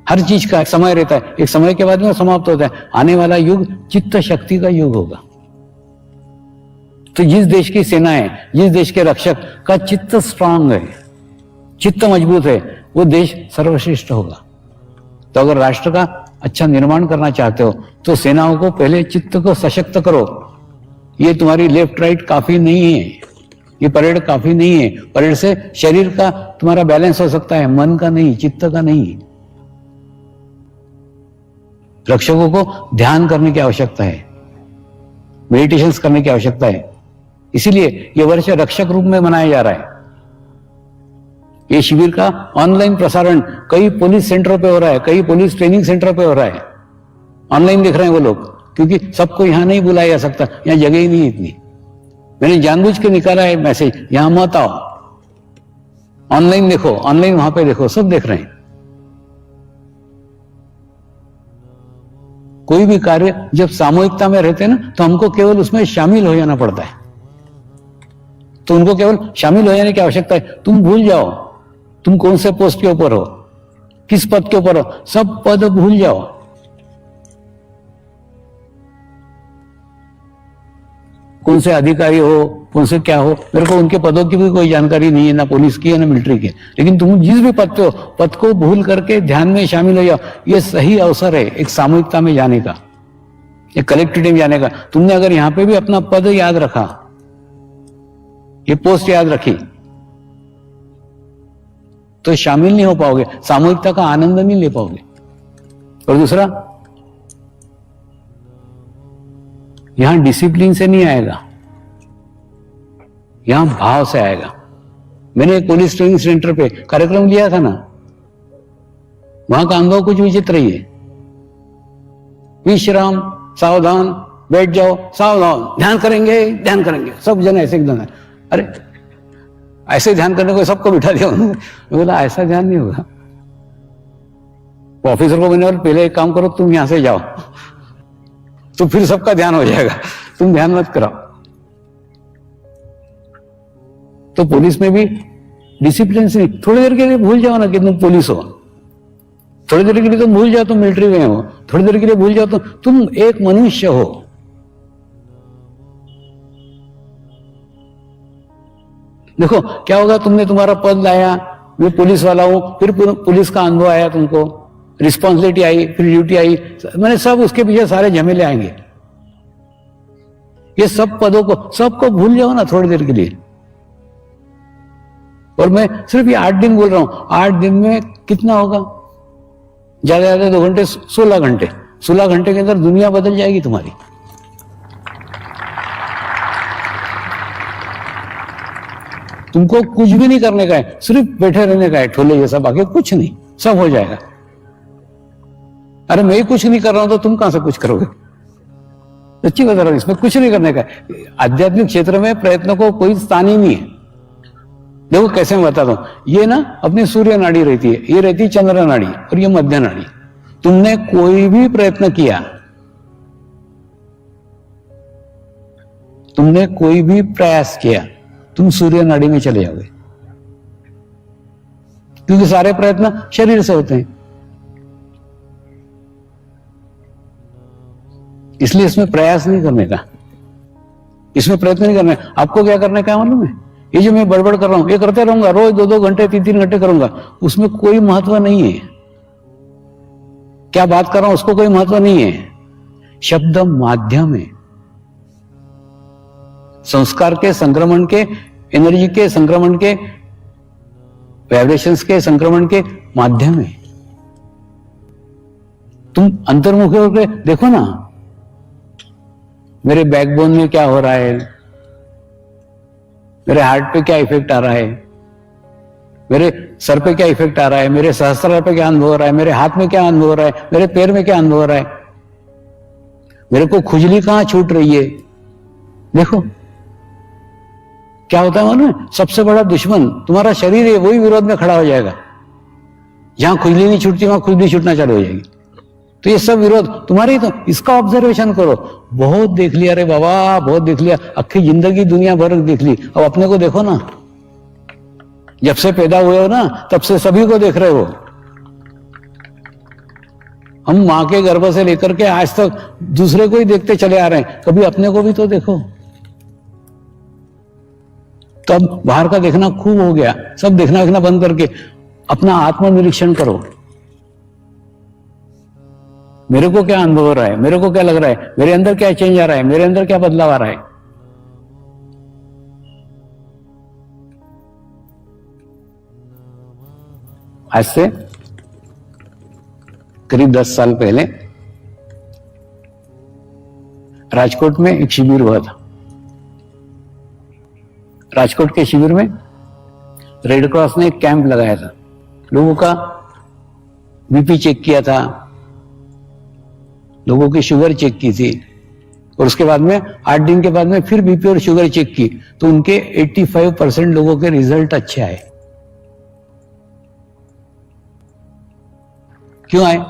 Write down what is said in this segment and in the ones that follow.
हर चीज का एक समय रहता है, एक समय के बाद में समाप्त होता है। आने वाला युग चित्त शक्ति का युग होगा। तो जिस देश की सेना है, जिस देश के रक्षक का चित्त स्ट्रांग है, चित्त मजबूत है, वो देश सर्वश्रेष्ठ होगा। तो अगर राष्ट्र का अच्छा निर्माण करना चाहते हो तो सेनाओं को पहले चित्त को सशक्त करो। ये तुम्हारी लेफ्ट राइट काफी नहीं है, ये परेड काफी नहीं है। परेड से शरीर का तुम्हारा बैलेंस हो सकता है, मन का नहीं, चित्त का नहीं। रक्षकों को ध्यान करने की आवश्यकता है, मेडिटेशंस करने की आवश्यकता है। इसीलिए ये वर्ष रक्षक रूप में मनाया जा रहा है। ये शिविर का ऑनलाइन प्रसारण कई पुलिस सेंटर पे हो रहा है, कई पुलिस ट्रेनिंग सेंटर पे हो रहा है। ऑनलाइन देख रहे हैं वो लोग, क्योंकि सबको यहां नहीं बुलाया जा सकता, यहां जगह ही नहीं इतनी। मैंने जानबूझ के निकाला है मैसेज, यहां मत आओ, ऑनलाइन देखो, ऑनलाइन वहां पे देखो, सब देख रहे हैं। कोई भी कार्य जब सामूहिकता में रहते हैं ना, तो हमको केवल उसमें शामिल हो जाना पड़ता है। तो उनको केवल शामिल हो जाने की आवश्यकता है। तुम भूल जाओ तुम कौन से पोस्ट के ऊपर हो, किस पद के ऊपर हो, सब पद भूल जाओ। कौन से अधिकारी हो, कौन से क्या हो, मेरे को उनके पदों की भी कोई जानकारी नहीं है, ना पुलिस की है ना मिलिट्री की। लेकिन तुम जिस भी पद पे हो, पद को भूल करके ध्यान में शामिल हो जाओ। ये सही अवसर है एक सामूहिकता में जाने का, एक कलेक्टिविटी में जाने का। तुमने अगर यहां पे भी अपना पद याद रखा, ये पोस्ट याद रखी, तो शामिल नहीं हो पाओगे, सामूहिकता का आनंद नहीं ले पाओगे। और दूसरा, यहां डिसिप्लिन से नहीं आएगा, यहां भाव से आएगा। मैंने एक पुलिस ट्रेनिंग सेंटर पे कार्यक्रम लिया था ना, वहां का अनुभव कुछ विचित्र ही है। विश्राम, सावधान, बैठ जाओ, सावधान, ध्यान करेंगे, ध्यान करेंगे, सब जन ऐसे एकदम है। अरे ऐसे ध्यान करने को सबको बिठा दिया उन्होंने। बोला ऐसा ध्यान नहीं होगा। ऑफिसर को मैंने बोला पहले एक काम करो, तुम यहां से जाओ, तो फिर सबका ध्यान हो जाएगा, तुम ध्यान मत कराओ। तो पुलिस में भी डिसिप्लिन से थोड़ी देर के लिए भूल जाओ ना कि तुम पुलिस हो, थोड़ी देर के लिए तुम भूल जाओ तुम मिलिट्री में हो, थोड़ी देर के लिए भूल जाओ तुम एक मनुष्य हो। देखो क्या होगा, तुमने तुम्हारा पद लाया, मैं पुलिस वाला हूं, फिर पुलिस का अनुभव आया, तुमको रिस्पॉन्सिबिलिटी आई, फिर ड्यूटी आई, मैंने सब उसके पीछे सारे झमेले आएंगे। ये सब पदों को सबको भूल जाओ ना थोड़ी देर के लिए। और मैं सिर्फ ये 8 दिन बोल रहा हूं, 8 दिन में कितना होगा, ज्यादा ज्यादा 2 घंटे, 16 घंटे, 16 घंटे के अंदर दुनिया बदल जाएगी तुम्हारी। तुमको कुछ भी नहीं करने का है, सिर्फ बैठे रहने का है ठोले जैसा, बाकी कुछ नहीं, सब हो जाएगा। अरे मैं ही कुछ नहीं कर रहा हूं तो तुम कहां से कुछ करोगे? सच्ची बता रहा हूं, इसमें कुछ नहीं करने का है। आध्यात्मिक क्षेत्र में प्रयत्नों को कोई स्थान ही नहीं है। देखो कैसे मैं बताता हूं, ये ना अपनी सूर्य नाड़ी रहती है, ये रहती है चंद्र नाड़ी, और ये मध्य नाड़ी। तुमने कोई भी प्रयत्न किया, तुमने कोई भी प्रयास किया, तुम सूर्य नाड़ी में चले जाओगे, क्योंकि सारे प्रयत्न शरीर से होते हैं। इसलिए इसमें प्रयास नहीं करने का, इसमें प्रयत्न नहीं करना है। आपको क्या करने का मालूम है? ये जो मैं बड़बड़ कर रहा हूं, ये करते रहूंगा, रोज 2-2 घंटे 3-3 घंटे करूंगा, उसमें कोई महत्व नहीं है। क्या बात कर रहा हूं उसको कोई महत्व नहीं है। शब्द माध्यम है, संस्कार के संक्रमण के, एनर्जी के संक्रमण के, वाइब्रेशंस के संक्रमण के माध्यम है। तुम अंतर्मुखी होकर देखो ना, मेरे बैकबोन में क्या हो रहा है, मेरे हार्ट पे क्या इफेक्ट आ रहा है, मेरे सर पे क्या इफेक्ट आ रहा है, मेरे सहस्त्रार पे क्या अनुभव हो रहा है, मेरे हाथ में क्या अनुभव हो रहा है, मेरे पैर में क्या अनुभव हो रहा है, मेरे को खुजली कहां छूट रही है। देखो क्या होता है मालूम है, सबसे बड़ा दुश्मन तुम्हारा शरीर है, वही विरोध में खड़ा हो जाएगा। जहां खुजली नहीं छूटती वहां खुजली छूटना चालू हो जाएगी। तो ये सब विरोध तुम्हारे ही, तो इसका ऑब्जर्वेशन करो। बहुत देख लिया रे बाबा, बहुत देख लिया, आखिरी जिंदगी दुनिया भर देख ली, अब अपने को देखो ना। जब से पैदा हुए हो ना, तब से सभी को देख रहे हो। हम मां के गर्भ से लेकर के आज तक दूसरे को ही देखते चले आ रहे हैं, कभी अपने को भी तो देखो। तब बाहर का देखना खूब हो गया, सब देखना बंद करके अपना आत्मनिरीक्षण करो। मेरे को क्या अनुभव हो रहा है, मेरे को क्या लग रहा है, मेरे अंदर क्या चेंज आ रहा है, मेरे अंदर क्या बदलाव आ रहा है। आज से करीब 10 साल पहले राजकोट में एक शिविर हुआ था। राजकोट के शिविर में रेड क्रॉस ने एक कैंप लगाया था, लोगों का बीपी चेक किया था, लोगों की शुगर चेक की थी, और उसके बाद में 8 दिन के बाद में फिर बीपी और शुगर चेक की, तो उनके 85% लोगों के रिजल्ट अच्छे आए। क्यों आए?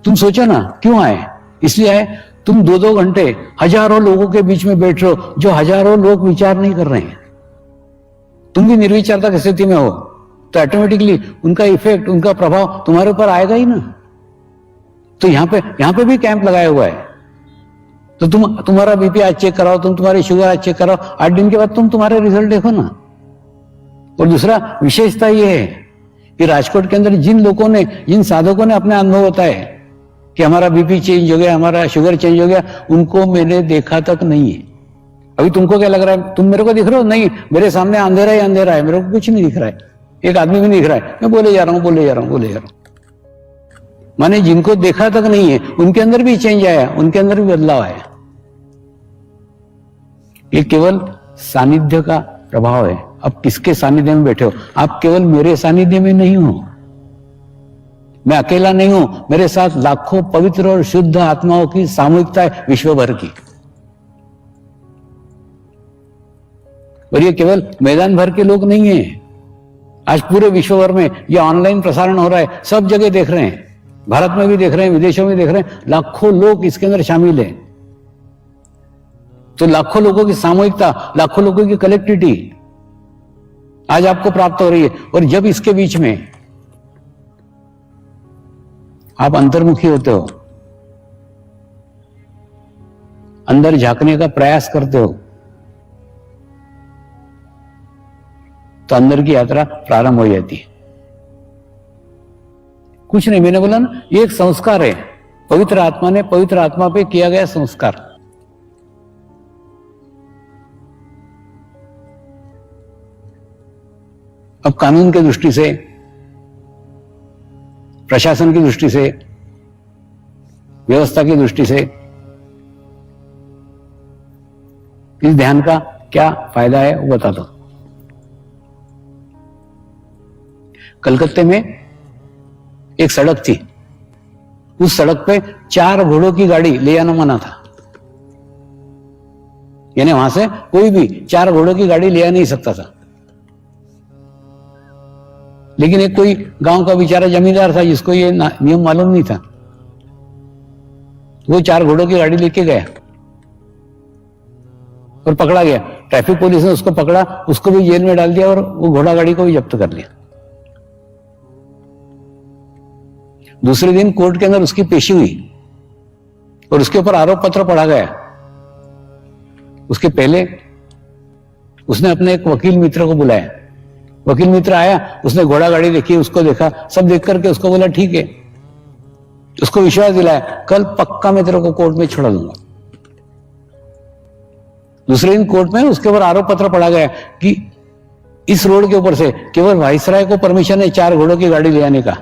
तुम सोचो ना, क्यों आए? इसलिए आए, तुम 2-2 घंटे हजारों लोगों के बीच में बैठ रहे हो, जो हजारों लोग विचार नहीं कर रहे हैं। तुम भी निर्विचारता की स्थिति में हो, तो ऑटोमेटिकली उनका इफेक्ट, उनका प्रभाव तुम्हारे ऊपर आएगा ही ना। तो यहां पे भी कैंप लगाया हुआ है। तो तुम्हारा बीपी आज चेक कराओ, तुम तुम्हारी शुगर आज चेक कराओ, 8 दिन के बाद तुम तुम्हारे रिजल्ट देखो ना। और दूसरा विशेषता यह है कि राजकोट के अंदर जिन लोगों ने, जिन साधकों ने अपने अनुभव बताए कि हमारा बीपी चेंज हो गया, हमारा शुगर चेंज हो गया, उनको मैंने देखा तक नहीं है। अभी तुमको क्या लग रहा है, तुम मेरे को दिख रहे हो? नहीं, मेरे सामने अंधेरा ही अंधेरा है, मेरे को कुछ नहीं दिख रहा है, एक आदमी भी नहीं दिख रहा है, मैं बोले जा रहा हूं। माने जिनको देखा तक नहीं है, उनके अंदर भी चेंज आया, उनके अंदर भी बदलाव आया। ये केवल सानिध्य का प्रभाव है। अब किसके सानिध्य में बैठे हो? आप केवल मेरे सानिध्य में नहीं हो, मैं अकेला नहीं हूं, मेरे साथ लाखों पवित्र और शुद्ध आत्माओं की सामूहिकता है, विश्व भर की। और ये केवल मैदान भर के लोग नहीं है, आज पूरे विश्व भर में ये ऑनलाइन प्रसारण हो रहा है, सब जगह देख रहे हैं, भारत में भी देख रहे हैं, विदेशों में देख रहे हैं, लाखों लोग इसके अंदर शामिल हैं। तो लाखों लोगों की सामूहिकता, लाखों लोगों की कलेक्टिविटी आज आपको प्राप्त हो रही है। और जब इसके बीच में आप अंतर्मुखी होते हो, अंदर झांकने का प्रयास करते हो, तो अंदर की यात्रा प्रारंभ हो जाती है। कुछ नहीं, मैंने बोला ना, ये एक संस्कार है, पवित्र आत्मा ने पवित्र आत्मा पे किया गया संस्कार। अब कानून की दृष्टि से, प्रशासन की दृष्टि से, व्यवस्था की दृष्टि से इस ध्यान का क्या फायदा है वो बता दो। कलकत्ते में एक सड़क थी, उस सड़क पे 4 घोड़ों की गाड़ी ले आना मना था, यानी वहां से कोई भी 4 घोड़ों की गाड़ी ले आ नहीं सकता था। लेकिन एक कोई गांव का बेचारा जमींदार था जिसको ये नियम मालूम नहीं था, वो 4 घोड़ों की गाड़ी लेके गया और पकड़ा गया। ट्रैफिक पुलिस ने उसको पकड़ा, उसको भी जेल में डाल दिया और वो घोड़ा गाड़ी को भी जब्त कर लिया। दूसरे दिन कोर्ट के अंदर उसकी पेशी हुई और उसके ऊपर आरोप पत्र पढ़ा गया। उसके पहले उसने अपने एक वकील मित्र को बुलाया, वकील मित्र आया, उसने घोड़ा गाड़ी देखी, उसको देखा, सब देख करके उसको बोला ठीक है, उसको विश्वास दिलाया, कल पक्का मैं तेरे को कोर्ट में छोड़ा दूंगा। दूसरे दिन कोर्ट में उसके ऊपर आरोप पत्र पढ़ा गया कि इस रोड के ऊपर से केवल वाइसराय को परमिशन है 4 घोड़ों की गाड़ी ले आने का,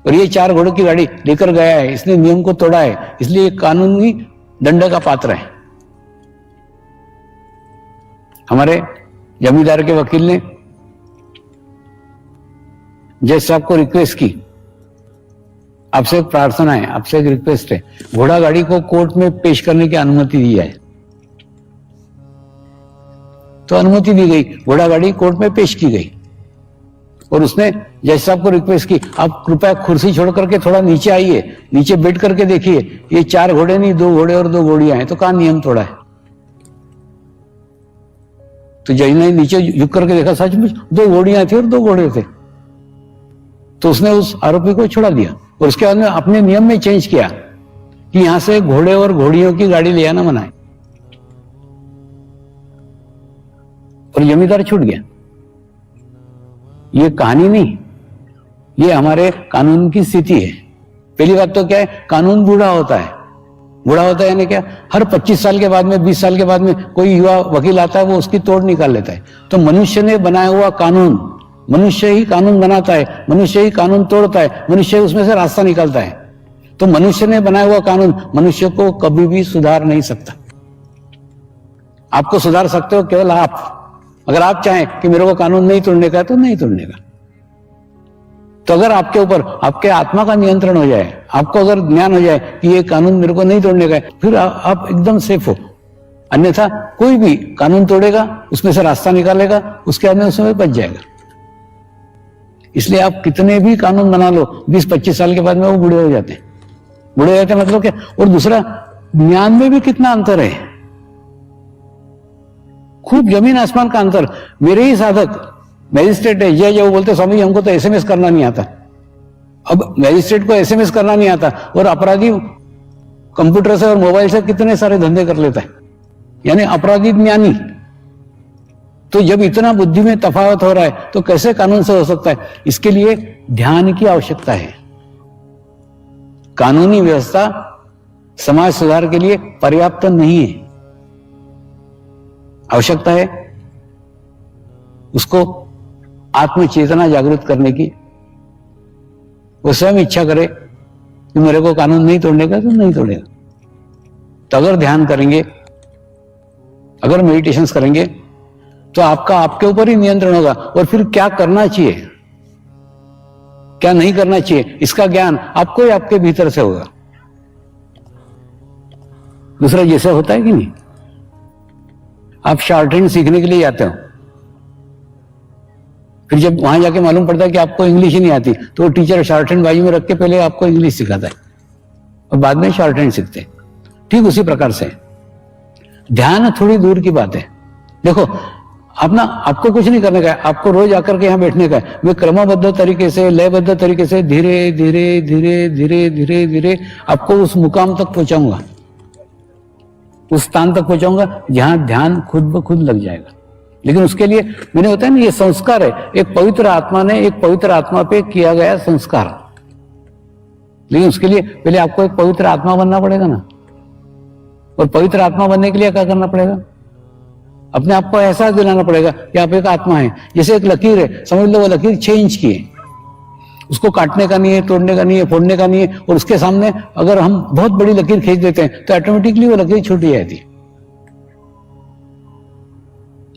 और ये 4 घोड़ों की गाड़ी लेकर गया है, इसने नियम को तोड़ा है, इसलिए ये कानूनी दंड का पात्र है। हमारे जमींदार के वकील ने जज साहब को रिक्वेस्ट की, आपसे एक प्रार्थना है, आपसे एक रिक्वेस्ट है, घोड़ा गाड़ी को कोर्ट में पेश करने की अनुमति दी जाए। तो अनुमति दी गई, घोड़ा गाड़ी कोर्ट में पेश की गई और उसने जज साहब को रिक्वेस्ट की, आप कृपया कुर्सी छोड़ करके थोड़ा नीचे आइए, नीचे बैठ करके देखिए, ये 4 घोड़े नहीं, 2 घोड़े और 2 घोड़ियां हैं, तो कहां नियम तोड़ा है। तो जज ने नीचे झुक करके देखा, सचमुच 2 घोड़ियां थी और 2 घोड़े थे, तो उसने उस आरोपी को छोड़ा दिया। और उसके बाद में अपने नियम में चेंज किया कि यहां से घोड़े और घोड़ियों की गाड़ी ले आना मना है, और जमींदार छूट गया। ये कहानी नहीं, ये हमारे कानून की स्थिति है। पहली बात तो क्या है, कानून बूढ़ा होता है। बूढ़ा होता है यानी क्या, हर 25 साल के बाद में, 20 साल के बाद में कोई युवा वकील आता है, वो उसकी तोड़ निकाल लेता है। तो मनुष्य ने बनाया हुआ कानून, मनुष्य ही कानून बनाता है, मनुष्य ही कानून तोड़ता है, मनुष्य उसमें से रास्ता निकालता है। तो मनुष्य ने बनाया हुआ कानून मनुष्य को कभी भी सुधार नहीं सकता। आपको सुधार सकते हो केवल आप। अगर आप चाहें कि मेरे को कानून नहीं तोड़ने का, तो नहीं तोड़ने का। तो अगर आपके ऊपर आपके आत्मा का नियंत्रण हो जाए, आपको अगर ज्ञान हो जाए कि ये कानून मेरे को नहीं तोड़ने का है, फिर आप एकदम सेफ हो। अन्यथा कोई भी कानून तोड़ेगा, उसमें से रास्ता निकालेगा, उसके बाद में उसमें बच जाएगा। इसलिए आप कितने भी कानून बना लो, 20-25 साल के बाद में वो बूढ़े हो जाते हैं। बूढ़े हो जाते हैं मतलब क्या, और दूसरा ज्ञान में भी कितना अंतर है, खूब जमीन आसमान का अंतर। मेरे ही साधक मैजिस्ट्रेट है, जज है, वो बोलते स्वामी हमको तो एसएमएस करना नहीं आता। अब मैजिस्ट्रेट को एसएमएस करना नहीं आता और अपराधी कंप्यूटर से और मोबाइल से कितने सारे धंधे कर लेता है, यानी अपराधी ज्ञानी। तो जब इतना बुद्धि में तफावत हो रहा है तो कैसे कानून से हो सकता है? इसके लिए ध्यान की आवश्यकता है। कानूनी व्यवस्था समाज सुधार के लिए पर्याप्त नहीं है, आवश्यकता है उसको आत्मचेतना जागृत करने की। वो स्वयं इच्छा करे कि मेरे को कानून नहीं तोड़ने का, तो नहीं तोड़ेगा। तो अगर ध्यान करेंगे, अगर मेडिटेशंस करेंगे, तो आपका आपके ऊपर ही नियंत्रण होगा। और फिर क्या करना चाहिए, क्या नहीं करना चाहिए, इसका ज्ञान आपको ही आपके भीतर से होगा। दूसरा जैसे होता है कि नहीं, आप शॉर्ट हैंड सीखने के लिए जाते हो, फिर जब वहां जाके मालूम पड़ता है कि आपको इंग्लिश ही नहीं आती, तो वो टीचर शॉर्ट हैंड बाजू में रख के पहले आपको इंग्लिश सिखाता है और बाद में शॉर्ट हैंड सीखते हैं। ठीक उसी प्रकार से ध्यान थोड़ी दूर की बात है। देखो अपना, आपको कुछ नहीं करने का है, आपको रोज आकर के यहां बैठने का है। मैं क्रमबद्ध तरीके से, लयबद्ध तरीके से धीरे धीरे धीरे धीरे धीरे धीरे आपको उस मुकाम तक पहुंचाऊंगा, उस स्थान तक पहुंचाऊंगा जहां ध्यान खुद ब खुद लग जाएगा। लेकिन उसके लिए मैंने होता है ना, ये संस्कार है, एक पवित्र आत्मा ने एक पवित्र आत्मा पे किया गया संस्कार। लेकिन उसके लिए पहले आपको एक पवित्र आत्मा बनना पड़ेगा ना। और पवित्र आत्मा बनने के लिए क्या करना पड़ेगा? अपने आप को एहसास दिलाना पड़ेगा कि आप एक आत्मा है। जैसे एक लकीर है, समझ लो वो लकीर 6 इंच की है, उसको काटने का नहीं है, तोड़ने का नहीं है, फोड़ने का नहीं है। और उसके सामने अगर हम बहुत बड़ी लकीर खींच देते हैं तो ऑटोमेटिकली वो लकीर छूट जाती है।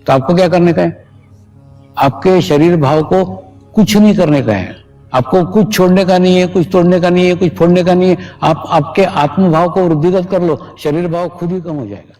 तो आपको क्या करने का है? आपके शरीर भाव को कुछ नहीं करने का है, आपको कुछ छोड़ने का नहीं है, कुछ तोड़ने का नहीं है, कुछ फोड़ने का नहीं है। आप आपके आत्म भाव को वृद्धिगत कर लो, शरीर भाव खुद ही कम हो जाएगा।